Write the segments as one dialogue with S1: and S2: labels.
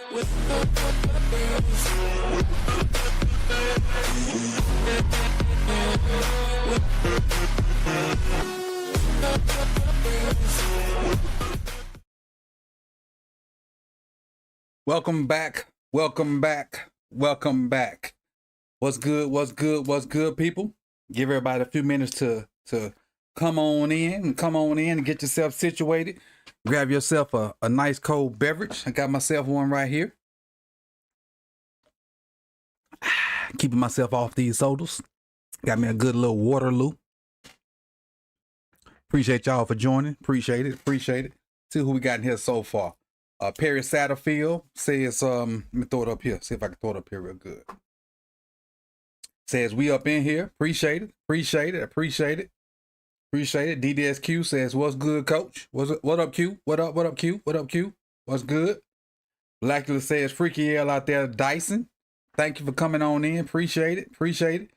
S1: Welcome back. Welcome back. Welcome back. What's good? What's good? What's good, people? Give everybody a few minutes to come on in and get yourself situated. Grab yourself a nice cold beverage. I got myself one right here. Keeping myself off these sodas. Got me a good little Waterloo. Appreciate y'all for joining. Appreciate it. Appreciate it. See who we got in here so far. Perry Satterfield says, let me throw it up here. See if I can throw it up here real good. Says, we up in here. Appreciate it. Appreciate it. Appreciate it. Appreciate it. DDSQ says, what's good, coach? What up, Q? What up, Q? What up, Q? What's good? Blackula says, freaky L out there, Dyson. Thank you for coming on in. Appreciate it. Appreciate it.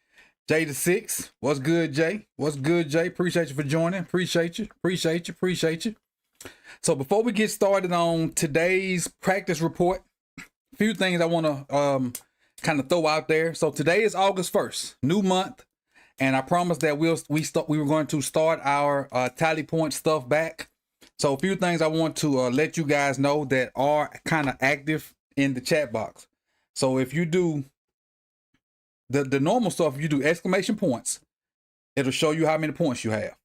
S1: Jay the 6. What's good, Jay? What's good, Jay? Appreciate you for joining. Appreciate you. Appreciate you. Appreciate you. So before we get started on today's practice report, a few things I want to kind of throw out there. So today is August 1st, new month, and I promised that we were going to start our tally point stuff back. So a few things I want to let you guys know that are kind of active in the chat box. So if you do the normal stuff, if you do exclamation points, it'll show you how many points you have.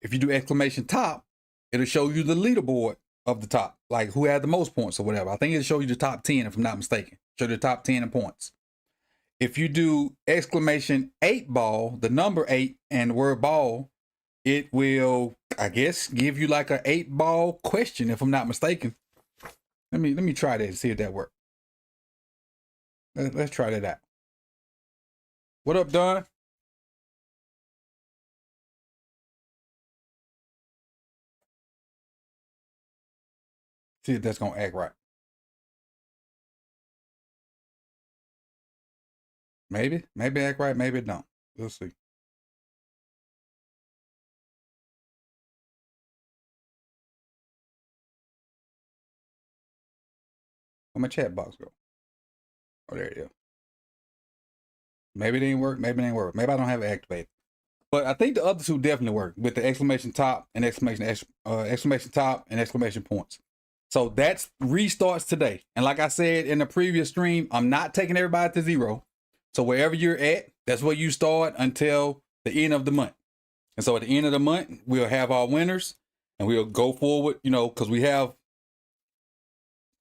S1: If you do exclamation top, it'll show you the leaderboard of the top, like who had the most points or whatever. I think it'll show you the top 10, if I'm not mistaken. Show you the top 10 in points. If you do exclamation 8 ball, the number 8 and the word ball, it will, I guess, give you like a 8 ball question, if I'm not mistaken. Let me try that and see if that works. Let's try that out. What up, Don? See if that's gonna act right. Maybe act right, maybe it don't. We'll see. Where my chat box go? Oh, there it is. Maybe it didn't work. Maybe it didn't work. Maybe I don't have it activated. But I think the other two definitely work with the exclamation top and exclamation top and exclamation points. So that restarts today. And like I said in the previous stream, I'm not taking everybody to 0. So wherever you're at, that's where you start until the end of the month. And so at the end of the month, we'll have our winners and we'll go forward, you know, because we have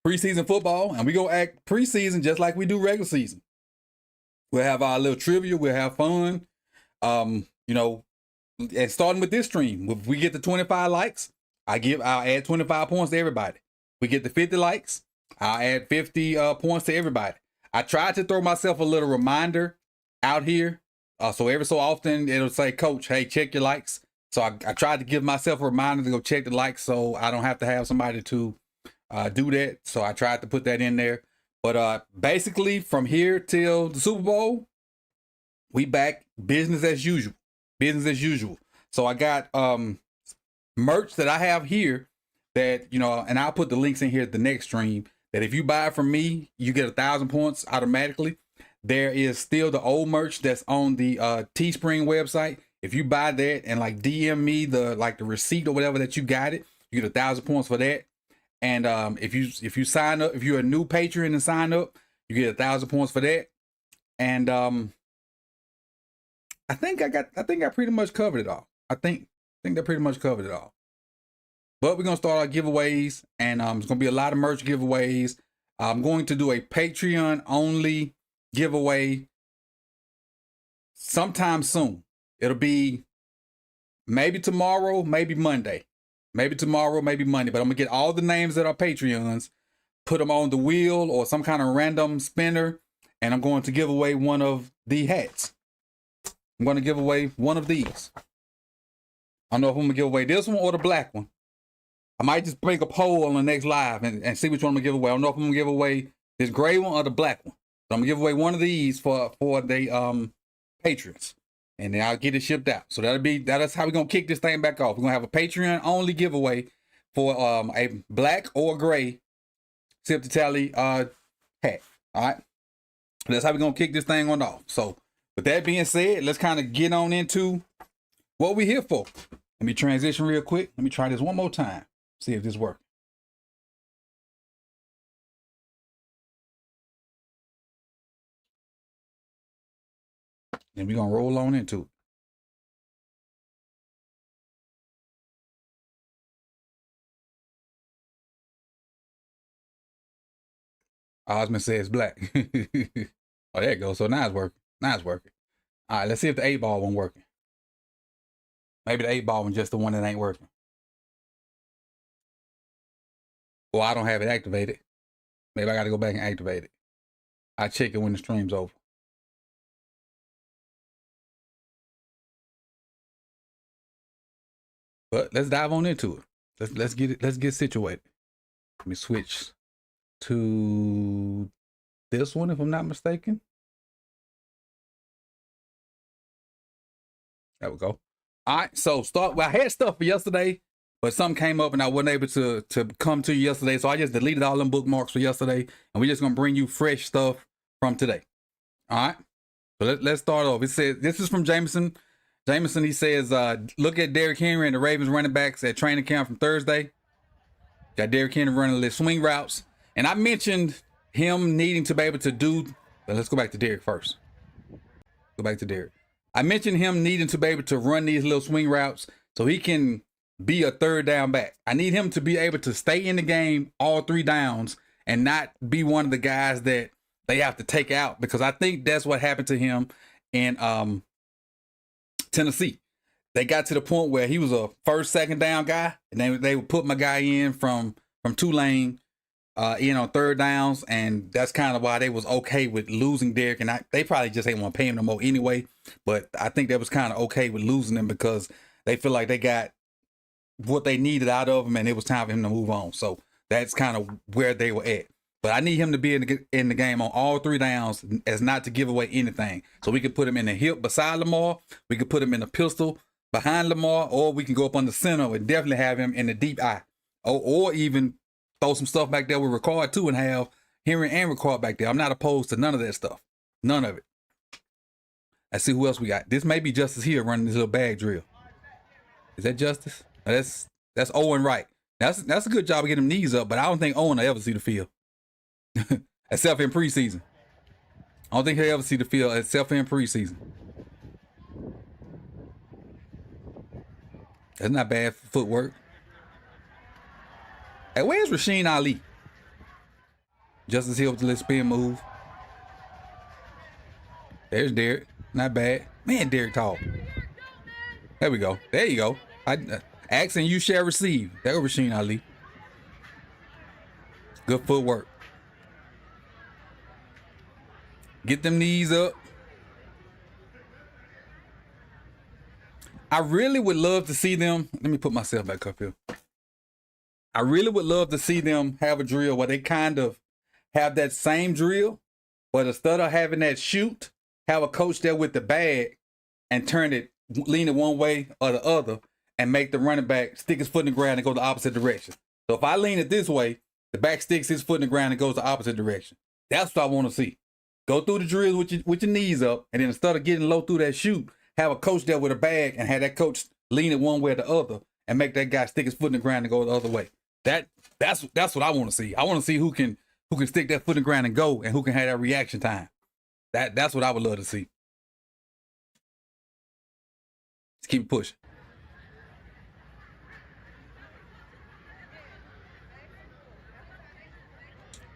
S1: preseason football and we go act preseason just like we do regular season. We'll have our little trivia. We'll have fun. You know, and starting with this stream, if we get to 25 likes, I'll add 25 points to everybody. We get to 50 likes, I'll add 50 points to everybody. I tried to throw myself a little reminder out here. So every so often it'll say, Coach, hey, check your likes. So I tried to give myself a reminder to go check the likes so I don't have to have somebody to do that. So I tried to put that in there. But basically from here till the Super Bowl, we back business as usual. Business as usual. So I got merch that I have here that, you know, and I'll put the links in here at the next stream, that if you buy from me, you get 1,000 points automatically. There is still the old merch that's on the Teespring website. If you buy that and like DM me the receipt or whatever that you got it, you get 1,000 points for that. And if you sign up, if you're a new patron and sign up, you get 1,000 points for that. And I think I pretty much covered it all. I think that pretty much covered it all. But we're gonna start our giveaways, and it's gonna be a lot of merch giveaways. I'm going to do a Patreon only giveaway sometime soon. It'll be maybe tomorrow, maybe Monday. Maybe tomorrow, maybe Monday. But I'm gonna get all the names that are Patreons, put them on the wheel or some kind of random spinner, and I'm going to give away one of the hats. I'm going to give away one of these. I don't know if I'm going to give away this one or the black one. I might just make a poll on the next live and see which one I'm going to give away. I don't know if I'm going to give away this gray one or the black one. So I'm going to give away one of these for the patrons. And then I'll get it shipped out. So that's how we're going to kick this thing back off. We're going to have a Patreon only giveaway for a black or gray Sip the tally hat. All right. That's how we're going to kick this thing on off. So with that being said, let's kind of get on into what we're here for. Let me transition real quick. Let me try this one more time. See if this works. Then we're going to roll on into it. Osmond says black. Oh, there it goes. So now it's working. Now it's working. All right, let's see if the 8-ball one working. Maybe the 8-ball one just the one that ain't working. Well, I don't have it activated. Maybe I got to go back and activate it. I'll check it when the stream's over. But let's dive on into it. Let's get it. Let's get situated. Let me switch to this one if I'm not mistaken. There we go. All right, so well, I had stuff for yesterday, but something came up and I wasn't able to come to you yesterday. So I just deleted all them bookmarks for yesterday, and we're just gonna bring you fresh stuff from today. All right. So let's start off. It says this is from Jameson. Jameson, he says, look at Derrick Henry and the Ravens running backs at training camp from Thursday. Got Derrick Henry running the swing routes. And I mentioned him needing to be able to do, let's go back to Derrick first. Go back to Derrick. I mentioned him needing to be able to run these little swing routes so he can be a third down back. I need him to be able to stay in the game all 3 downs and not be one of the guys that they have to take out, because I think that's what happened to him in Tennessee. They got to the point where he was a first, second down guy, and they would put my guy in from Tulane in on 3rd downs, and that's kind of why they was okay with losing Derrick. And they probably just ain't want to pay him no more anyway. But I think that was kind of okay with losing him because they feel like they got what they needed out of him, and it was time for him to move on. So that's kind of where they were at. But I need him to be in the game on all 3 downs as not to give away anything. So we could put him in the hip beside Lamar. We could put him in the pistol behind Lamar, or we can go up on the center and definitely have him in the deep eye. Or even throw some stuff back there with Ricard too and have Henry and Ricard back there. I'm not opposed to none of that stuff. None of it. Let's see who else we got. This may be Justice here running this little bag drill. Is that Justice? That's Owen Wright. That's a good job of getting him knees up, but I don't think Owen will ever see the field. Except in preseason. I don't think he'll ever see the field except in preseason. That's not bad footwork. Hey, where's Rasheen Ali? Justice Hill with the little spin move. There's Derrick. Not bad. Man, Derrick tall. There we go. There you go. Ask and you shall receive. There goes Rasheen Ali. Good footwork. Get them knees up. I really would love to see them. Let me put myself back up here. I really would love to see them have a drill where they kind of have that same drill, but instead of having that shoot, have a coach there with the bag and turn it, lean it one way or the other, and make the running back stick his foot in the ground and go the opposite direction. So if I lean it this way, the back sticks his foot in the ground and goes the opposite direction. That's what I want to see. Go through the drills with your knees up, and then instead of getting low through that shoot, have a coach there with a bag and have that coach lean it one way or the other and make that guy stick his foot in the ground and go the other way. That's what I want to see. I want to see who can stick that foot in the ground and go, and who can have that reaction time. That's what I would love to see. Let's keep pushing.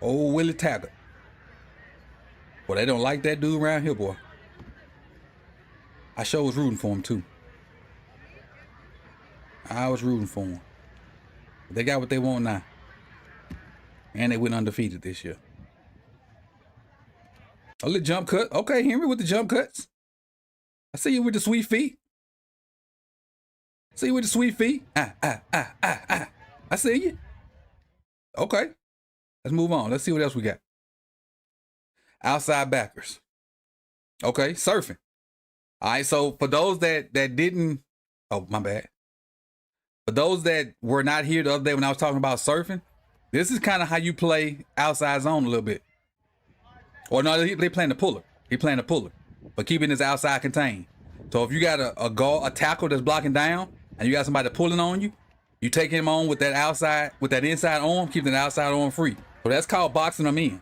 S1: Oh, Willie Taggart. Well, they don't like that dude around here, boy. I sure was rooting for him, too. I was rooting for him. But they got what they want now. And they went undefeated this year. A little jump cut. Okay, Henry with the jump cuts. I see you with the sweet feet. See you with the sweet feet. I see you. Okay. Let's move on. Let's see what else we got. Outside backers. Okay, surfing. All right, so for those that didn't, oh, my bad. For those that were not here the other day when I was talking about surfing, This is kind of how you play outside zone a little bit. Or no, they playing the puller. He playing the puller, but keeping his outside contained. So if you got a tackle that's blocking down, and you got somebody pulling on you, you take him on with that inside arm, keeping the outside arm free. So that's called boxing them in.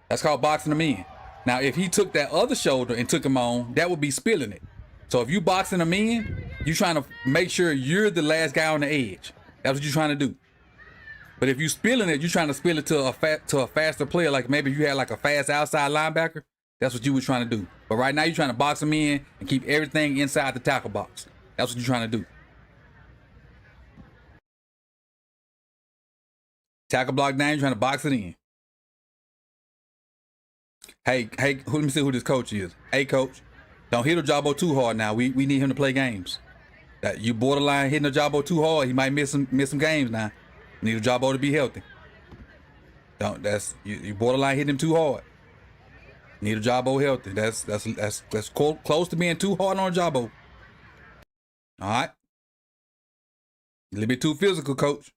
S1: That's called boxing them in. Now, if he took that other shoulder and took him on, that would be spilling it. So if you boxing him in, you trying to make sure you're the last guy on the edge. That's what you're trying to do. But if you spilling it, you're trying to spill it to a faster player. Like maybe you had like a fast outside linebacker. That's what you were trying to do. But right now you're trying to box him in and keep everything inside the tackle box. That's what you're trying to do. Tackle block down, you're trying to box it in. Hey, let me see who this coach is. Hey, coach, don't hit Ojabo too hard now. We need him to play games. That you borderline hitting Ojabo too hard, he might miss some games now. You need Ojabo to be healthy. You borderline hitting him too hard. You need Ojabo healthy. That's close to being too hard on Ojabo. All right. A little bit too physical, coach.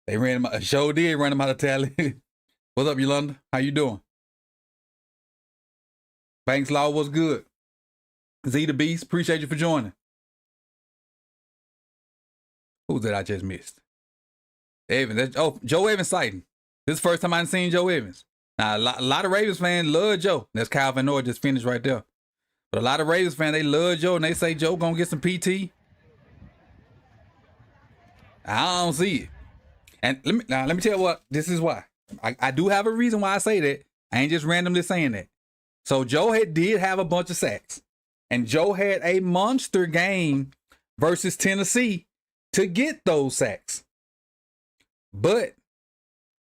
S1: They ran him out. Show did run him out of talent. What's up, Yolanda? How you doing? Banks Law was good. Z the Beast, appreciate you for joining. Who's that I just missed? Evans. Joe Evans sighting. This is the first time I've seen Joe Evans. Now, a lot of Ravens fans love Joe. That's Calvin Noor just finished right there. But a lot of Ravens fans, they love Joe, and they say Joe gonna get some PT. I don't see it. And let me tell you what, this is why. I do have a reason why I say that. I ain't just randomly saying that. So Joe did have a bunch of sacks. And Joe had a monster game versus Tennessee to get those sacks. But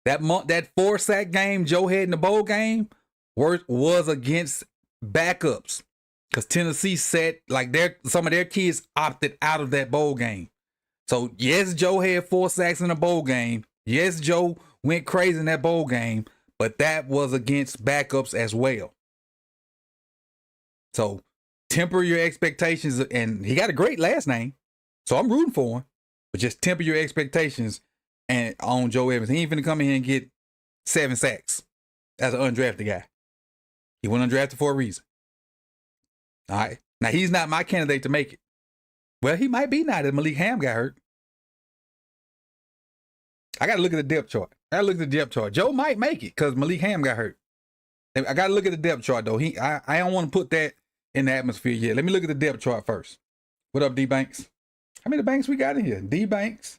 S1: that 4-sack game Joe had in the bowl game was against backups. Because Tennessee said some of their kids opted out of that bowl game. So yes, Joe had 4 sacks in a bowl game. Yes, Joe went crazy in that bowl game, but that was against backups as well. So temper your expectations, and he got a great last name, so I'm rooting for him. But just temper your expectations and on Joe Evans. He ain't finna come in here and get 7 sacks as an undrafted guy. He went undrafted for a reason. All right. Now he's not my candidate to make it. Well, he might be now that Malik Ham got hurt. I got to look at the depth chart. Joe might make it because Malik Ham got hurt. I got to look at the depth chart, though. I don't want to put that in the atmosphere yet. Let me look at the depth chart first. What up, D Banks? How many Banks we got in here? D Banks?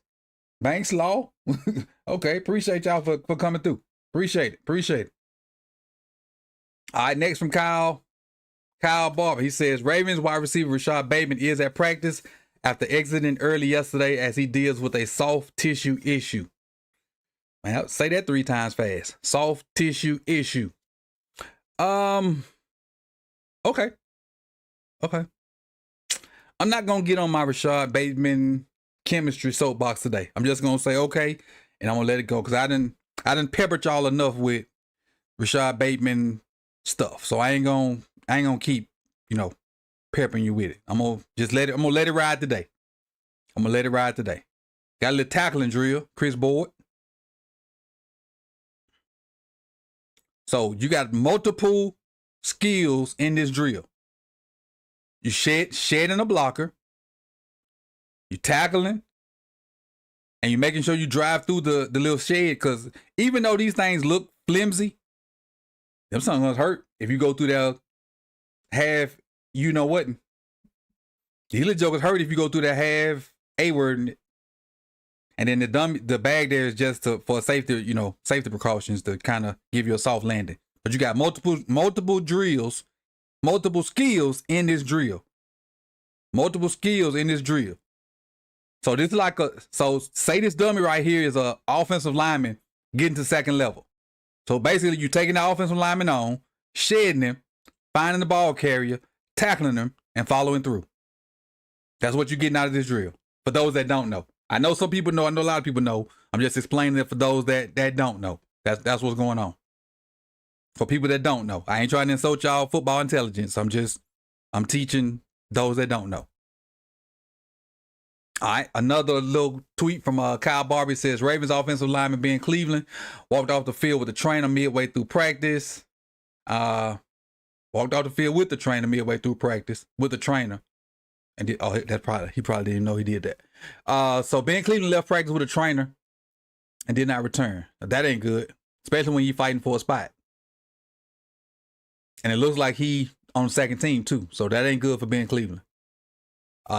S1: Banks Law? Okay, appreciate y'all for coming through. Appreciate it. All right, next from Kyle Barber. He says, Ravens wide receiver Rashad Bateman is at practice after exiting early yesterday as he deals with a soft tissue issue. Man, say that 3 times fast. Soft tissue issue. Okay. I'm not going to get on my Rashad Bateman chemistry soapbox today. I'm just going to say okay, and I'm going to let it go because I didn't pepper y'all enough with Rashad Bateman stuff. So I ain't going to keep, peppering you with it. I'm going to let it ride today. Got a little tackling drill, Chris Board. So you got multiple skills in this drill. You shedding a blocker, you tackling, and you making sure you drive through the little shed, because even though these things look flimsy, them something's hurt if you go through there half, you know what? The little jokers hurt if you go through that half A-word, and then the bag there is just for safety, safety precautions to kind of give you a soft landing. But you got multiple drills, multiple skills in this drill. So this is say this dummy right here is a offensive lineman getting to second level. So basically you're taking the offensive lineman on, shedding him, finding the ball carrier, tackling him, and following through. That's what you're getting out of this drill. For those that don't know. I know some people know, I know a lot of people know. I'm just explaining it for those that don't know. That's what's going on. For people that don't know. I ain't trying to insult y'all football intelligence. I'm teaching those that don't know. All right, another little tweet from Kyle Barbie says Ravens offensive lineman Ben Cleveland walked off the field with the trainer midway through practice. Walked off the field with the trainer midway through practice with the trainer, and he probably didn't know he did that. So Ben Cleveland left practice with a trainer and did not return. That ain't good, especially when you're fighting for a spot. And it looks like he on the second team too, so that ain't good for Ben Cleveland.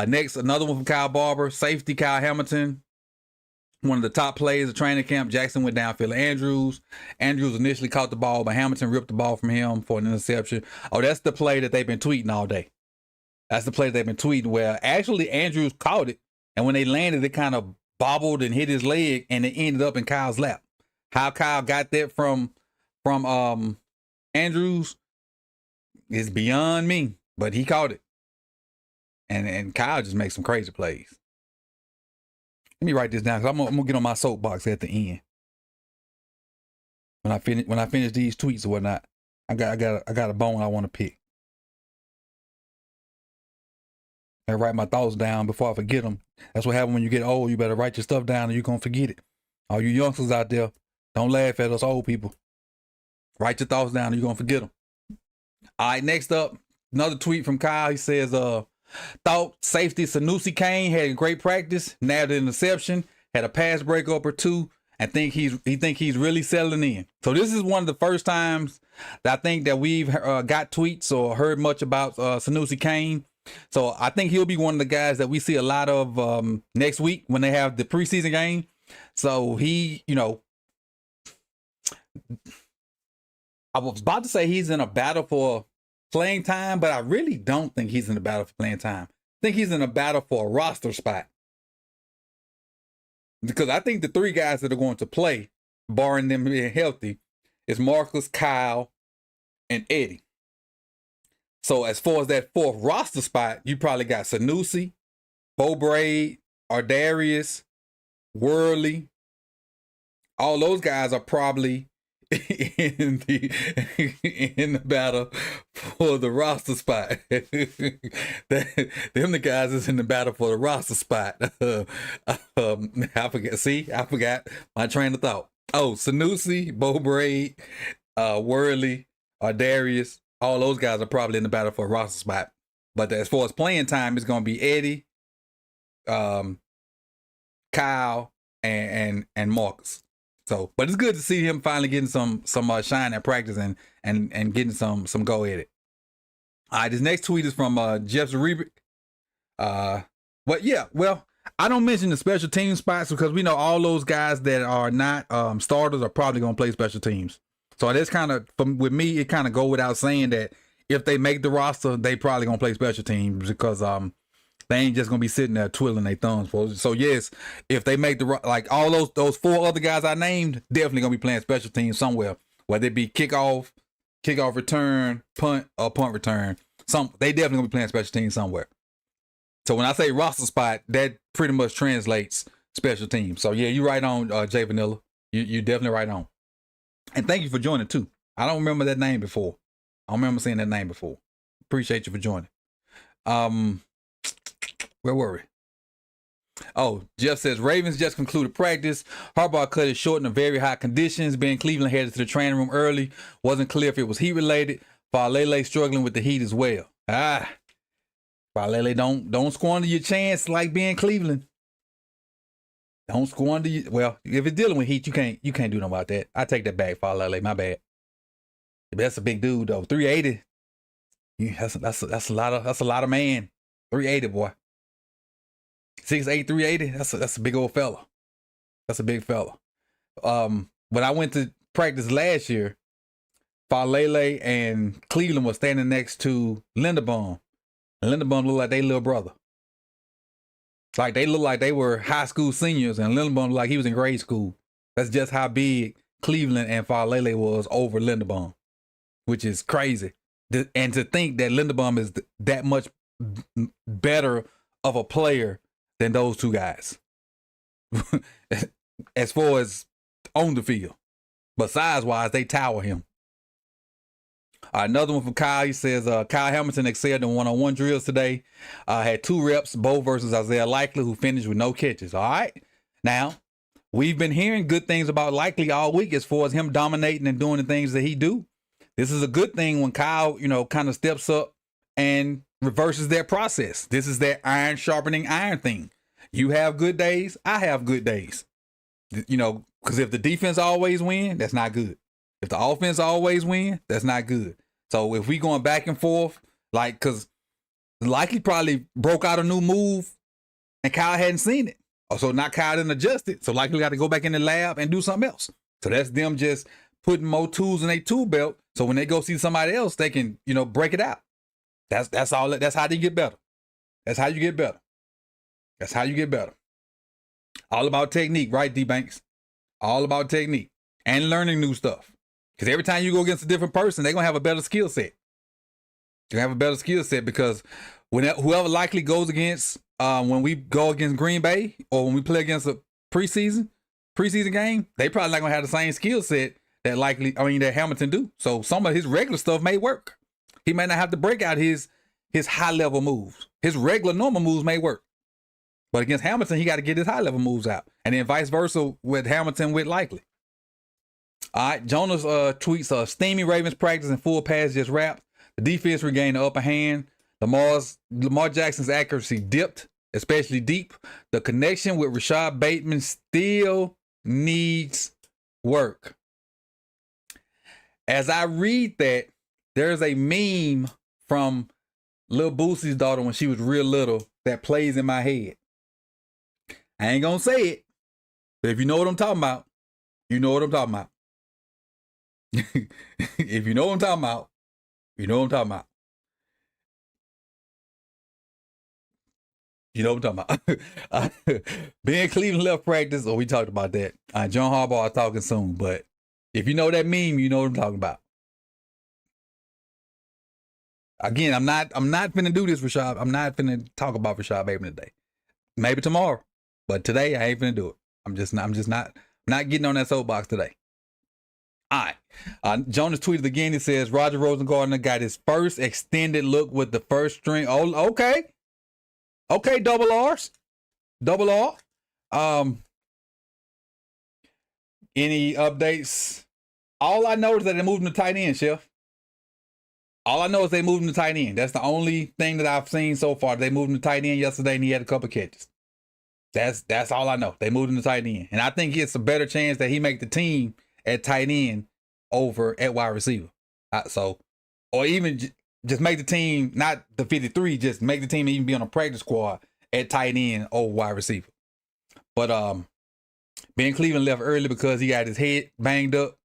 S1: Next, another one from Kyle Barber, safety Kyle Hamilton. One of the top players of training camp. Jackson went downfield to Andrews. Andrews initially caught the ball, but Hamilton ripped the ball from him for an interception. Oh, that's the play that they've been tweeting all day. That's the play they've been tweeting where actually Andrews caught it, and when they landed, it kind of bobbled and hit his leg, and it ended up in Kyle's lap. How Kyle got that from Andrews is beyond me, but he caught it. And Kyle just makes some crazy plays. Let me write this down because I'm gonna get on my soapbox at the end. When I finish these tweets or whatnot, I got a bone I want to pick. I write my thoughts down before I forget them. That's what happens when you get old. You better write your stuff down or you're gonna forget it. All you youngsters out there, don't laugh at us old people. Write your thoughts down or you're gonna forget them. All right, next up, another tweet from Kyle. He says, thought safety Sanusi Kane had a great practice, nabbed an interception, had a pass breakup or two, and think he's really settling in. So this is one of the first times that I think that we've got tweets or heard much about Sanusi Kane. So I think he'll be one of the guys that we see a lot of next week when they have the preseason game. So he, I was about to say he's in a battle for playing time, but I really don't think he's in a battle for playing time. I think he's in a battle for a roster spot. Because I think the three guys that are going to play, barring them being healthy, is Marcus, Kyle, and Eddie. So as far as that fourth roster spot, you probably got Sanusi, Bo Braid, Ardarius, Worley. All those guys are probably in the battle for the roster spot. Them the guys is in the battle for the roster spot. I forgot my train of thought. Oh, Sanusi, Bo Braid, Worley, Ardarius, all those guys are probably in the battle for a roster spot. But as far as playing time, it's going to be Eddie, Kyle, and Marcus. So, but it's good to see him finally getting some shine at practice and getting some go at it. All right, this next tweet is from Jeff Zarebic. Well, I don't mention the special team spots because we know all those guys that are not starters are probably going to play special teams. So that's kind of, with me, it kind of go without saying that if they make the roster, they probably going to play special teams because they ain't just going to be sitting there twiddling their thumbs. So yes, if they make like all those four other guys I named, definitely going to be playing special teams somewhere, whether it be kickoff return, punt, or punt return. They definitely going to be playing special teams somewhere. So when I say roster spot, that pretty much translates special teams. So yeah, you're right on, Jay Vanilla. You definitely right on. And thank you for joining too. I don't remember that name before. I don't remember seeing that name before. Appreciate you for joining. Where were we? Oh, Jeff says Ravens just concluded practice. Harbaugh cut it short in very hot conditions. Ben Cleveland headed to the training room early. Wasn't clear if it was heat related. Falele struggling with the heat as well. Falele, don't squander your chance like Ben Cleveland. Don't squander you. Well, if it's dealing with heat, you can't do nothing about that. I take that back, Falele. My bad. That's a big dude though. 380. Yeah, that's a lot of man. 380, boy. 6'8", 380. That's a big old fella. That's a big fella. When I went to practice last year, Falele and Cleveland was standing next to Linderbaum. And Linderbaum looked like they little brother. Like they looked like they were high school seniors, and Linderbaum looked like he was in grade school. That's just how big Cleveland and Falele was over Linderbaum, which is crazy. And to think that Linderbaum is that much better of a player than those two guys, as far as on the field. But size-wise, they tower him. Another one from Kyle. He says, Kyle Hamilton excelled in one-on-one drills today. Had 2 reps, both versus Isaiah Likely, who finished with no catches. All right. Now, we've been hearing good things about Likely all week as far as him dominating and doing the things that he do. This is a good thing when Kyle, kind of steps up and reverses that process. This is that iron sharpening iron thing. You have good days. I have good days. Because if the defense always win, that's not good. If the offense always win, that's not good. So if we going back and forth, because Likely probably broke out a new move and Kyle hadn't seen it. So now Kyle didn't adjust it. So Likely got to go back in the lab and do something else. So that's them just putting more tools in their tool belt. So when they go see somebody else, they can, break it out. That's all. That's how they get better. That's how you get better. That's how you get better. All about technique, right, D-Banks? All about technique and learning new stuff. Because every time you go against a different person, they're going to have a better skill set. They're going to have a better skill set because whoever Likely goes against, when we go against Green Bay or when we play against a preseason game, they probably not going to have the same skill set that Hamilton do. So some of his regular stuff may work. He may not have to break out his high-level moves. His regular normal moves may work. But against Hamilton, he got to get his high-level moves out. And then vice versa with Hamilton with Likely. All right, Jonas tweets, steamy Ravens practice and full pass just wrapped. The defense regained the upper hand. Lamar Jackson's accuracy dipped, especially deep. The connection with Rashad Bateman still needs work. As I read that, there's a meme from Lil Boosie's daughter when she was real little that plays in my head. I ain't gonna say it, but if you know what I'm talking about, you know what I'm talking about. If you know what I'm talking about, you know what I'm talking about. You know what I'm talking about. Ben Cleveland left practice, we talked about that. John Harbaugh is talking soon, but if you know that meme, you know what I'm talking about. Again, I'm not finna do this, Rashad. I'm not finna talk about Rashad Bateman today. Maybe tomorrow, but today I ain't finna do it. I'm just not getting on that soapbox today. All right. Jonas tweeted again. He says Roger Rosengartner got his first extended look with the first string. Oh, okay. Okay, double R's. Double R. Any updates? All I know is that they moved him to tight end, Chef. All I know is they moved him to tight end. That's the only thing that I've seen so far. They moved him to tight end yesterday and he had a couple catches. That's all I know. They moved him to tight end. And I think it's a better chance that he make the team at tight end over at wide receiver. Or even just make the team, not the 53, just make the team even be on a practice squad at tight end over wide receiver. But Ben Cleveland left early because he got his head banged up.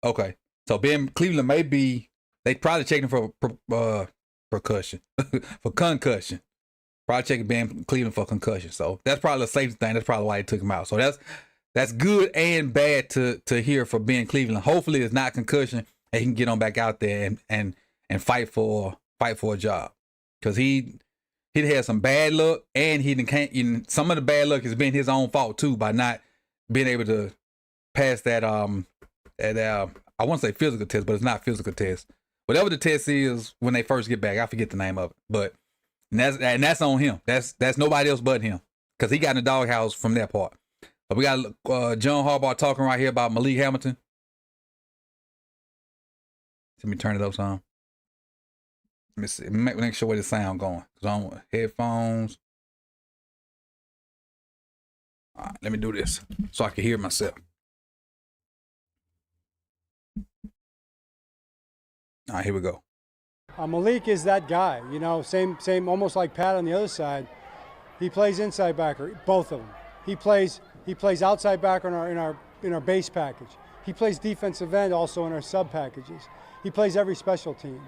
S1: Okay. So Ben Cleveland may be, they probably checking for percussion, for concussion. Probably checking Ben Cleveland for concussion. So that's probably a safety thing. That's probably why they took him out. So that's good and bad to hear for Ben Cleveland. Hopefully it's not concussion and he can get on back out there and fight for a job. Because he had some bad luck and some of the bad luck has been his own fault too by not being able to pass that I want to say physical test, but it's not physical test. Whatever the test is when they first get back, I forget the name of it. But that's on him. That's nobody else but him. Because he got in the doghouse from that part. But we got John Harbaugh talking right here about Malik Hamilton. Let me turn it up some. Let me see. Make sure where the sound going. Because I don't want headphones. All right, let me do this so I can hear myself. All right, here we go.
S2: Malik is that guy, same, almost like Pat on the other side. He plays inside backer, both of them. He plays outside backer in our base package. He plays defensive end also in our sub packages. He plays every special team.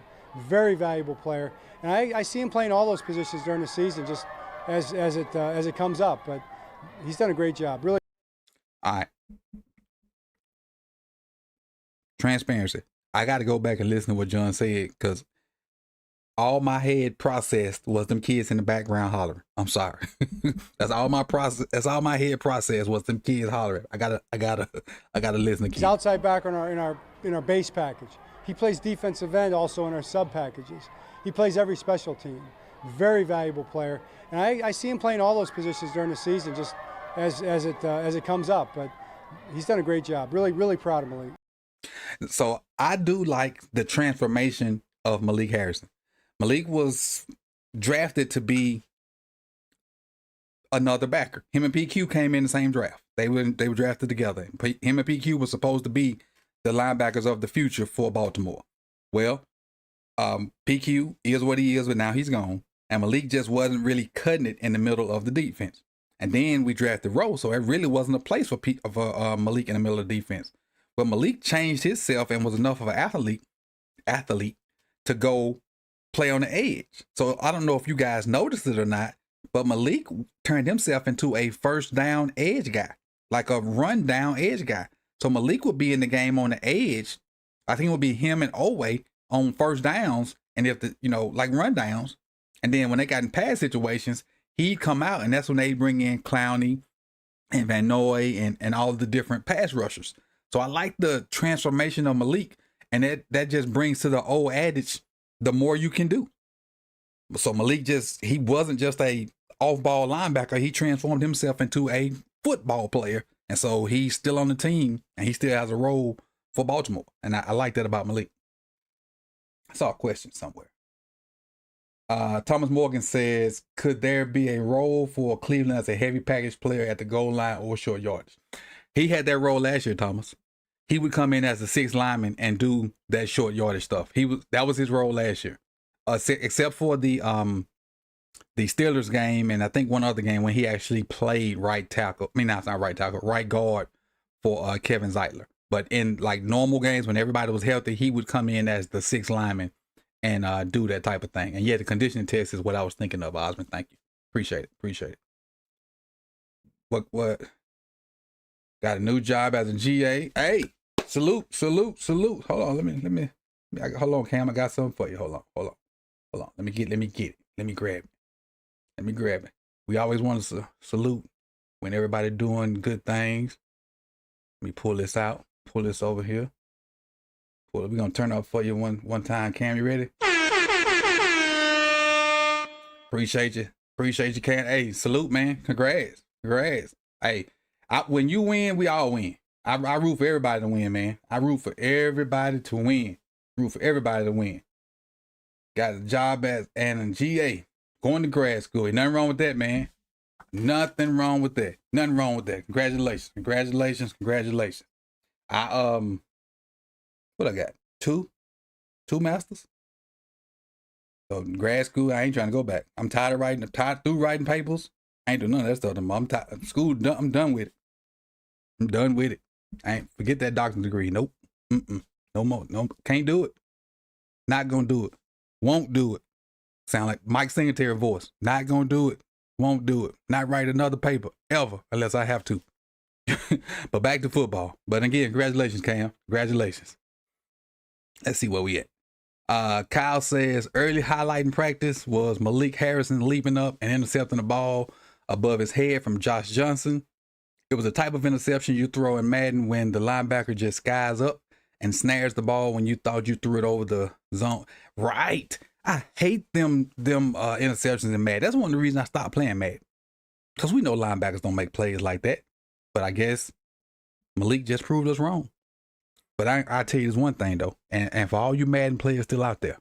S2: Very valuable player, and I see him playing all those positions during the season, just as it comes up. But he's done a great job, really.
S1: All right. Transparency. I got to go back and listen to what John said because all my head processed was them kids in the background hollering. I'm sorry. That's all my process. That's all my head processed was them kids hollering. I gotta listen to kids.
S2: He's outside back in our base package. He plays defensive end also in our sub packages. He plays every special team. Very valuable player. And I see him playing all those positions during the season just as it comes up. But he's done a great job. Really, really proud of Malik.
S1: So I do like the transformation of Malik Harrison. Malik was drafted to be another backer. Him and PQ came in the same draft. They were drafted together. Him and PQ was supposed to be the linebackers of the future for Baltimore. Well, PQ is what he is, but now he's gone. And Malik just wasn't really cutting it in the middle of the defense. And then we drafted Rowe, so it really wasn't a place for Malik in the middle of the defense. But Malik changed himself and was enough of an athlete to go play on the edge. So I don't know if you guys noticed it or not, but Malik turned himself into a first down edge guy, like a run down edge guy. So Malik would be in the game on the edge. I think it would be him and Owe on first downs, and if like run downs. And then when they got in pass situations, he'd come out, and that's when they bring in Clowney and Van Noy and all of the different pass rushers. So I like the transformation of Malik, and that just brings to the old adage, the more you can do. So Malik he wasn't just a off-ball linebacker. He transformed himself into a football player. And so he's still on the team, and he still has a role for Baltimore. And I like that about Malik. I saw a question somewhere. Thomas Morgan says, could there be a role for Cleveland as a heavy package player at the goal line or short yardage? He had that role last year, Thomas. He would come in as a sixth lineman and do that short yardage stuff. That was his role last year, except for the Steelers game and I think one other game when he actually played right tackle. I mean, no, it's not right tackle, right guard for Kevin Zeitler. But in like normal games when everybody was healthy, he would come in as the sixth lineman and do that type of thing. And yeah, the conditioning test is what I was thinking of, Osmond. Thank you. Appreciate it. What? Got a new job as a GA. Hey, salute. Hold on, let me. Hold on, Cam. I got something for you. Hold on. Let me get it. Let me grab it. We always want to salute when everybody doing good things. Let me pull this out. Pull this over here. We're gonna turn up for you one time. Cam, you ready? Appreciate you, Cam. Hey, salute, man. Congrats. Hey, when you win, we all win. I root for everybody to win, man. I root for everybody to win. Got a job as a GA, going to grad school. Ain't nothing wrong with that, man. Nothing wrong with that. Congratulations. What I got? Two masters. So grad school, I ain't trying to go back. I'm tired through writing papers. I ain't doing none of that stuff anymore. I'm tired. School done. I'm done with it. I ain't forget that doctorate degree. Nope. No more. No, can't do it. Not gonna do it. Won't do it. Sound like Mike Singletary voice. Not gonna do it. Won't do it. Not write another paper ever unless I have to. But back to football. But again, congratulations, Cam. Congratulations. Let's see where we at. Kyle says early highlight in practice was Malik Harrison leaping up and intercepting the ball above his head from Josh Johnson. It was a type of interception you throw in Madden when the linebacker just skies up and snares the ball when you thought you threw it over the zone. Right. I hate them interceptions in Madden. That's one of the reasons I stopped playing Madden. Because we know linebackers don't make plays like that. But I guess Malik just proved us wrong. But I tell you this one thing, though, and for all you Madden players still out there,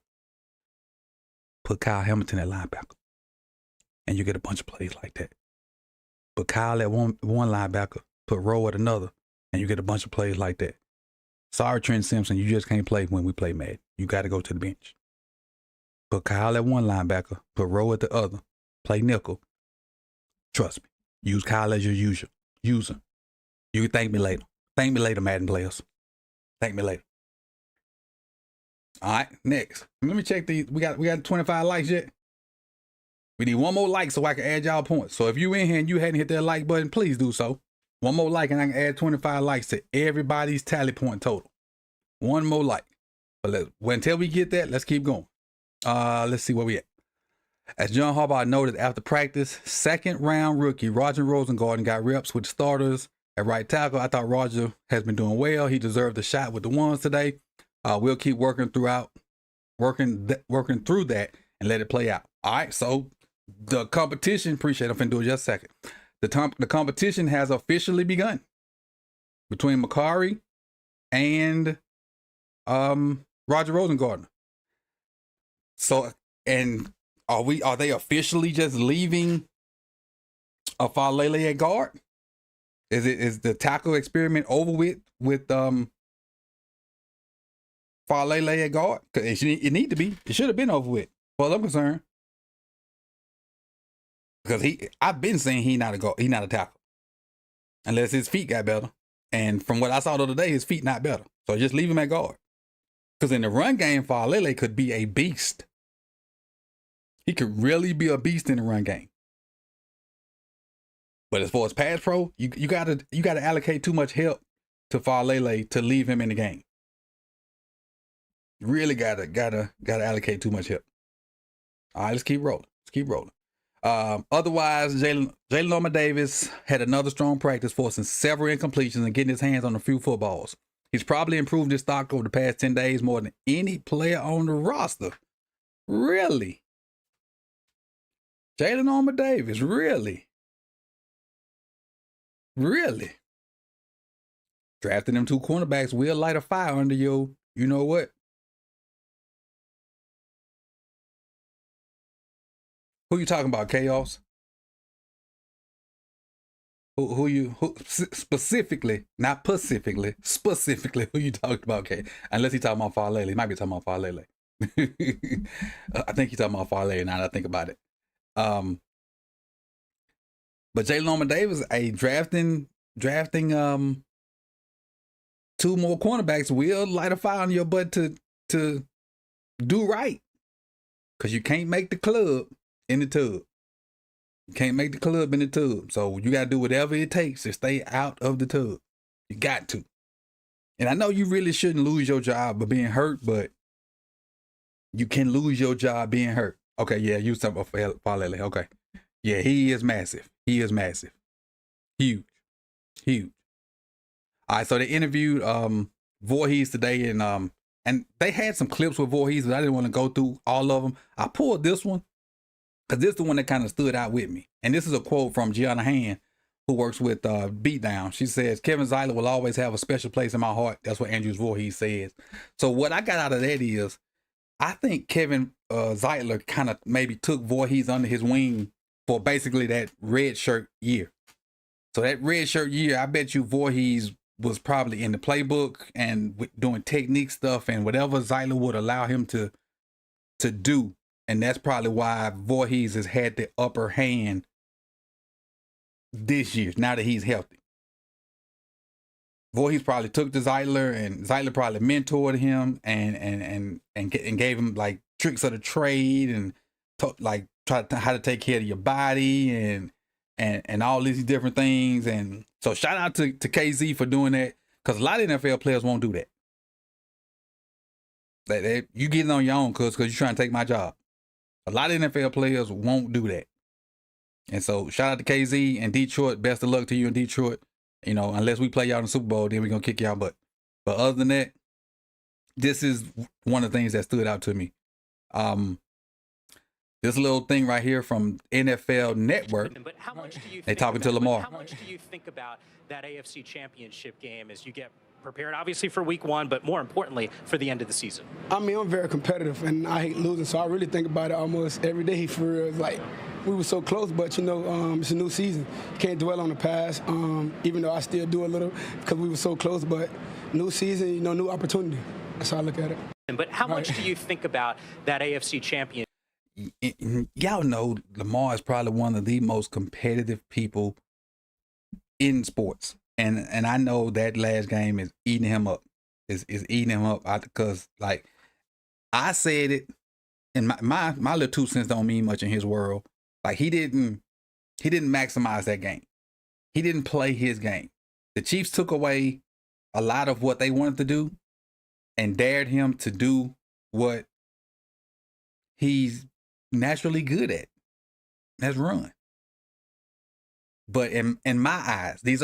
S1: put Kyle Hamilton at linebacker, and you get a bunch of plays like that. Put Kyle at one linebacker, put Rowe at another, and you get a bunch of plays like that. Sorry, Trent Simpson, you just can't play when we play Madden. You got to go to the bench. Put Kyle at one linebacker, put Rowe at the other, play nickel. Trust me, use Kyle as your user. You can thank me later. Thank me later, Madden players. Thank me later. All right, next. Let me check these. We got 25 likes yet? We need one more like so I can add y'all points. So if you in here and you hadn't hit that like button, please do so. One more like and I can add 25 likes to everybody's tally point total. One more like. But until we get that, let's keep going. Let's see where we at. As John Harbaugh noted after practice, second-round rookie Roger Rosengarten got reps with starters at right tackle. I thought Roger has been doing well. He deserved a shot with the ones today. We'll keep working through that and let it play out. All right. So the competition, appreciate it. I'm finna do it just a second. The competition has officially begun between Makari and Roger Rosengarten. So, and are they officially just leaving a Falele at guard? Is the tackle experiment over with Falele at guard? Because it need to be. It should have been over with, as far as I'm concerned. Because I've been saying he's not a tackle, unless his feet got better. And from what I saw the other day, his feet not better. So just leave him at guard. Because in the run game, Falele could be a beast. He could really be a beast in the run game. But as far as pass pro, you gotta allocate too much help to Falele to leave him in the game. Really gotta allocate too much help. All right, let's keep rolling. Otherwise, Jalen Norman Davis had another strong practice, forcing several incompletions and getting his hands on a few footballs. He's probably improved his stock over the past 10 days more than any player on the roster. Really? Jalen Norman Davis, really? Really? Drafting them 2 cornerbacks will light a fire under your, you know what? Who you talking about, Chaos? Who specifically, not specifically, who you talking about, K? Unless he talking about Falele. He might be talking about Falele. I think he's talking about Falele now that I think about it. But Jalen Norman Davis, drafting 2 more cornerbacks will light a fire on your butt to do right. Because you can't make the club in the tub. You can't make the club in the tub. So you got to do whatever it takes to stay out of the tub. You got to. And I know you really shouldn't lose your job by being hurt, but you can lose your job being hurt. Okay, yeah, you talking about Falele. Okay. Yeah, he is massive. Huge. All right, so they interviewed Voorhees today, and they had some clips with Voorhees, but I didn't want to go through all of them. I pulled this one because this is the one that kind of stood out with me. And this is a quote from Gianna Hand, who works with Beatdown. She says, "Kevin Zeitler will always have a special place in my heart." That's what Andrews Voorhees says. So what I got out of that is, I think Kevin Zeitler kind of maybe took Voorhees under his wing for basically that red shirt year. So that red shirt year, I bet you Voorhees was probably in the playbook and doing technique stuff and whatever Zeitler would allow him to do. And that's probably why Voorhees has had the upper hand this year, now that he's healthy. Voorhees probably took to Zeitler, and Zeitler probably mentored him and gave him like tricks of the trade and how to take care of your body and all these different things. And so shout out to KZ for doing that, because a lot of NFL players won't do that. You get it on your own, because you're trying to take my job. A lot of NFL players won't do that. And so shout out to KZ and Detroit. Best of luck to you in Detroit. You know, unless we play y'all in the Super Bowl, then we're going to kick y'all butt. But other than that, this is one of the things that stood out to me. This little thing right here from NFL Network. But how much do you they talking to Lamar.
S3: How much do you think about that AFC Championship game as you get prepared, obviously, for week 1, but more importantly, for the end of the season?
S4: I mean, I'm very competitive, and I hate losing, so I really think about it almost every day for real. It's like, we were so close, but, you know, it's a new season. You can't dwell on the past, even though I still do a little because we were so close, but new season, you know, new opportunity. That's how I look at it.
S3: But how much do you think about that AFC Championship?
S1: Y'all know Lamar is probably one of the most competitive people in sports. And I know that last game is eating him up. Is eating him up because, like, I said it, and my little 2 cents don't mean much in his world. Like, he didn't maximize that game. He didn't play his game. The Chiefs took away a lot of what they wanted to do and dared him to do what he's naturally good at. That's run. But in my eyes, this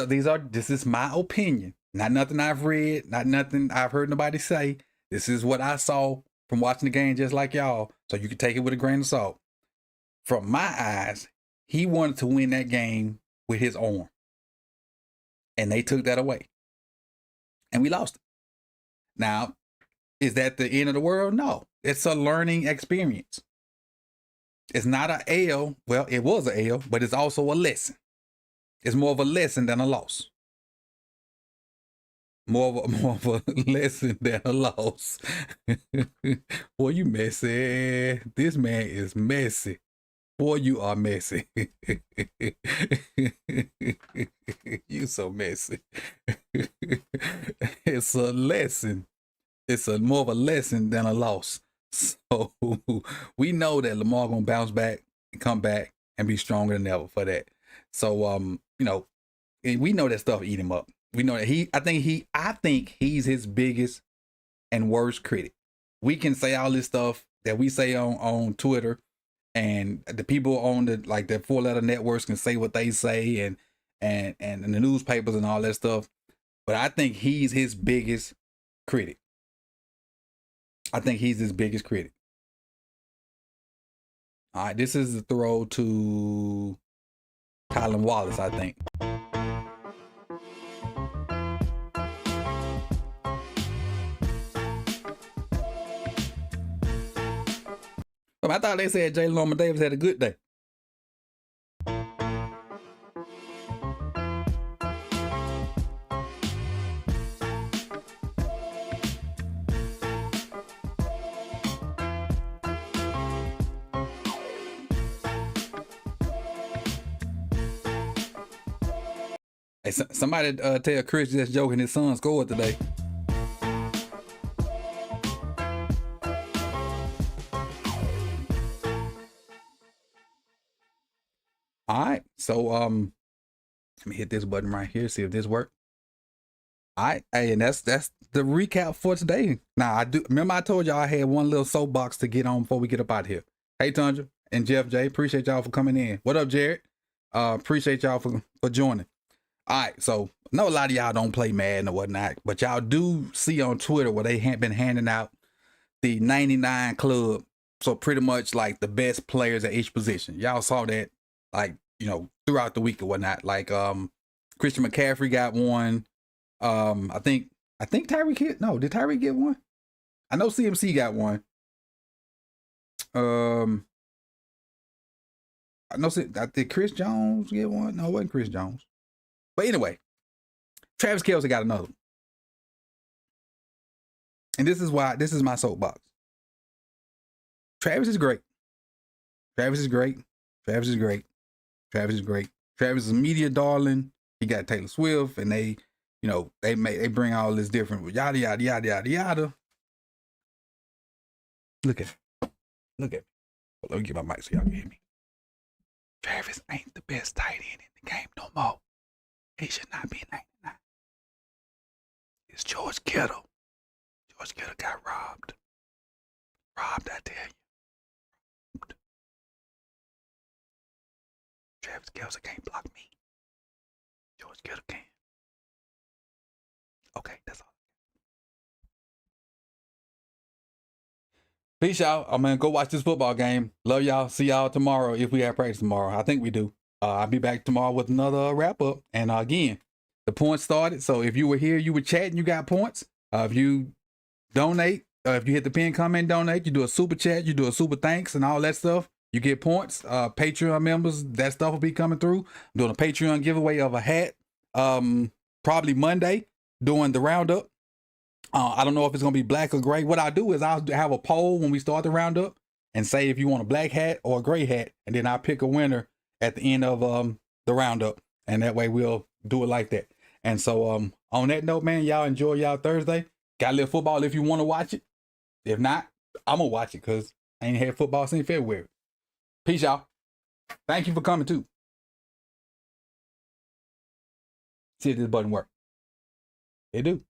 S1: is my opinion. Not nothing I've read, not nothing I've heard nobody say. This is what I saw from watching the game just like y'all, so you can take it with a grain of salt. From my eyes, he wanted to win that game with his arm. And they took that away. And we lost it. Now, is that the end of the world? No. It's a learning experience. It's not an L. Well, it was an L, but it's also a lesson. It's more of a lesson than a loss. More of a lesson than a loss. Boy, you messy. This man is messy. Boy, you are messy. You so messy. It's a lesson. It's more of a lesson than a loss. So we know that Lamar gonna bounce back and come back and be stronger than ever for that. So you know, we know that stuff eat him up. We know that I think he's his biggest and worst critic. We can say all this stuff that we say on Twitter, and the people on the 4-letter networks can say what they say, and the newspapers and all that stuff. But I think he's his biggest critic. I think he's his biggest critic. All right, this is the throw to Colin Wallace, I think. I thought they said Jalen Norman Davis had a good day. Hey, somebody tell Chris just joking his son scored today. All right, so let me hit this button right here, see if this works. All right, hey, and that's the recap for today. Now I do remember I told y'all I had one little soapbox to get on before we get up out of here. Hey Tundra and Jeff J, appreciate y'all for coming in. What up, Jared? Appreciate y'all for joining. All right, so I know a lot of y'all don't play Madden or whatnot, but y'all do see on Twitter where they have been handing out the 99 club. So pretty much like the best players at each position. Y'all saw that, like, you know, throughout the week or whatnot. Like Christian McCaffrey got one. I think Tyreek hit. No, did Tyreek get one? I know CMC got one. I know. Did Chris Jones get one? No, it wasn't Chris Jones. But anyway, Travis Kelce got another one. And this is my soapbox. Travis is great. Travis is great. Travis is great. Travis is great. Travis is a media darling. He got Taylor Swift, and they bring all this different yada yada yada yada yada. Look at me. Look at me. Let me get my mic so y'all can hear me. Travis ain't the best tight end in the game no more. He should not be 99. It's George Kittle. George Kittle got robbed. Robbed, I tell you. Travis Kelce can't block me. George Kittle can. Okay, that's all. Peace, y'all. I'm gonna go watch this football game. Love y'all. See y'all tomorrow if we have practice tomorrow. I think we do. I'll be back tomorrow with another wrap up. And again, the points started. So if you were here, you were chatting, you got points. If you donate, if you hit the pin comment, donate, you do a super chat, you do a super thanks and all that stuff, you get points. Patreon members, that stuff will be coming through. I'm doing a Patreon giveaway of a hat. Probably Monday, doing the roundup. I don't know if it's gonna be black or gray. What I'll do is I'll have a poll when we start the roundup and say if you want a black hat or a gray hat, and then I'll pick a winner at the end of the roundup, and that way we'll do it like that. And so on that note, man, y'all enjoy y'all Thursday. Got a little football if you want to watch it. If not, I'm gonna watch it because I ain't had football since February. Peace, y'all. Thank you for coming too. See if this button works. It do.